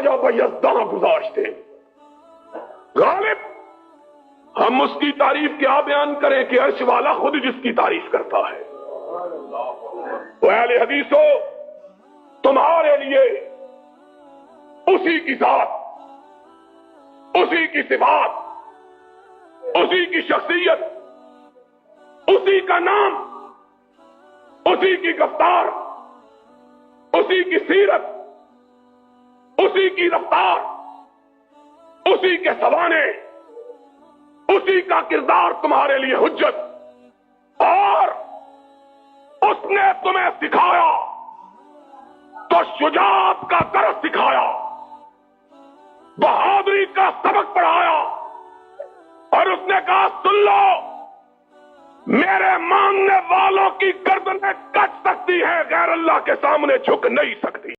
अजब यज़्दां गुज़ाश्ते। गालिब, हम उसकी तारीफ क्या बयान करें कि अर्श वाला खुद जिसकी तारीफ करता है। तो अहले हदीसो, तुम्हारे लिए उसी की जात, उसी की सिफात, उसी की शख्सियत, उसी का नाम, उसी की गिरफ्तार, उसी की सीरत, उसी की रफ्तार, उसी के सवाने, उसी का किरदार तुम्हारे लिए हुज्जत। और उसने तुम्हें सिखाया तो शुजाअत का दर्स सिखाया, बहादुरी का सबक पढ़ाया, और उसने कहा सुन लो, मेरे मांगने वालों की गर्दनें कट सकती है, गैर अल्लाह के सामने झुक नहीं सकती।